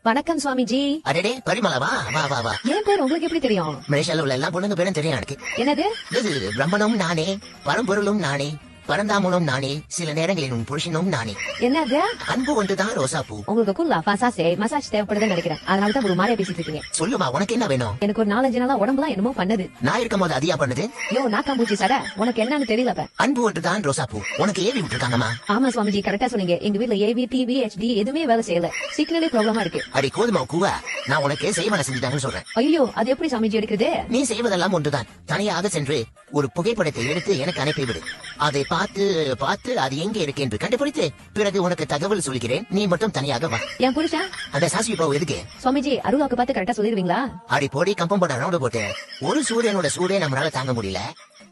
வணக்கம் சுவாமிஜி. அடடே பரிமளா, வா வா வா வா. என் பேர் உங்களுக்கு எப்படி தெரியும்? மலேசியால உள்ள எல்லா பொண்ணுங்க பேரும் தெரியும் எனக்கு. என்னது? இது பிரம்மனும் நானே, பரம்பொருளும் நானே, பரந்தாமனும் நானே, சில நேரங்களில் உன் புருஷனும் நானே. என்னது? அன்பு ஒன்றுதான் ரோசாப்பூ. உங்களுக்கு குல்லா பாசாசே மசாஜ் தேவைப்படுதுன்னு நினைக்கிறேன். அதனால தான் ஒரு மாதிரியா பேசிட்டு இருக்கீங்க. சொல்லுமா, உனக்கு என்ன வேணும்? எனக்கு ஒரு 4-5 நாளா உடம்புலாம் என்னமோ பண்ணுது. நான் இருக்கும் போது அதிகா பண்ணுது. யோ நாக்காம்பூச்சி சட, உனக்கு என்னன்னு தெரியல. அன்பு ஒன்றுதான் ரோசாப்பூ. உனக்கு ஏவி விட்டுருக்காங்கம்மா. ஆமா சுவாமிஜி, கரெக்டா சொன்னீங்க. எங்க வீட்ல ஏவி டிவி HD எதுவுமே வேலை செய்யல. சிக்னலே ப்ராப்ளமா இருக்கு. அடி கோதுமா கூவா, நான் உனக்கு செய்வன செஞ்சுட்டாங்கன்னு சொல்றேன். ஐயோ, அது எப்படி சுவாமிஜி எடுக்குது? நீ செய்வதெல்லாம் ஒன்றுதான். தனியாக சென்று ஒரு புகைப்படத்தை எடுத்து எனக்கு அனுப்பிவிடு. அதை பார்த்து பார்த்து அது எங்க இருக்கு என்று கண்டுபிடித்து பிறகு உனக்கு தகவல் சொல்கிறேன். நீ மட்டும் தனியாக வா. என் புருஷன் அந்த சாஸ்வி பாவு எதுக்கு? சுவாமிஜி, அருளாக்கு பார்த்து கரெக்டா சொல்லிருவீங்களா? அடி போடி கம்பம் போட ரவுண்ட் போட்டு ஒரு சூரியனோட சூடே நம்மளால தாங்க முடியல.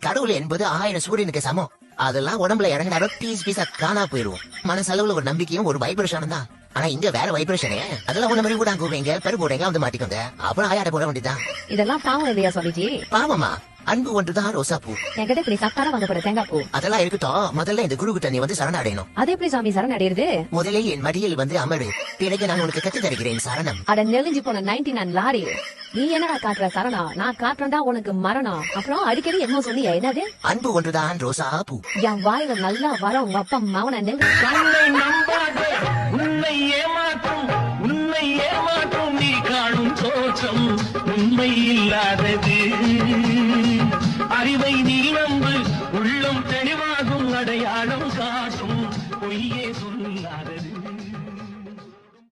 கடவுள் என்பது 1000 சூரியனுக்கு சமம். அதெல்லாம் உடம்புல இறங்கினாலும் பீஸ் பீஸா காணா போயிருவோம். மனசளவுல ஒரு நம்பிக்கையும் ஒரு வைப்ரேஷனும் தான். ஆனா இங்க வேற வைப்ரேஷனே. அதெல்லாம் ஒண்ணு மாதிரி கூட கூவீங்க, பெரு போடுங்க, வந்து மாட்டிக்கோங்க, அப்புறம் ஆயாட போட வேண்டியதான். இதெல்லாம் பாவம் இல்லையா சுவாமிஜி? பாவமா? அன்பு ஒன்றுதான் ரோசாப்பூ. என்கிட்ட இப்படி சத்தாரம் வாங்கப்பட தேங்காய் பூ அதெல்லாம் இருக்கட்டும். முதல்ல இந்த குருகிட்ட நீ வந்து சரண் அடையணும். அது எப்படி சாமி சரண் அடையிறது? முதலில் என் மடியில் வந்து அமரு. பிறகு நான் உனக்கு கத்து தருகிறேன் சரணம். அட நெலிஞ்சு போன 99 லாரி. நீ என்னடா காட்டுற சரணம்? நான் காட்டுறேன்டா உனக்கு மரணம். அப்புறம் அடிக்கடி என்ன சொன்னியா? என்னது? அன்பு ஒன்றுதான் ரோசாப்பூ. என் வாயில நல்லா வர உங்க அப்பா மவன உன்னை ஏமாற்றும் நீ காணும் தோற்றம் உண்மை இல்லாதது. அறிவை நீ நம்பு, உள்ளம் தெளிவாகும், அடையாளம் காட்டும் பொய்யே சொல்லாதது.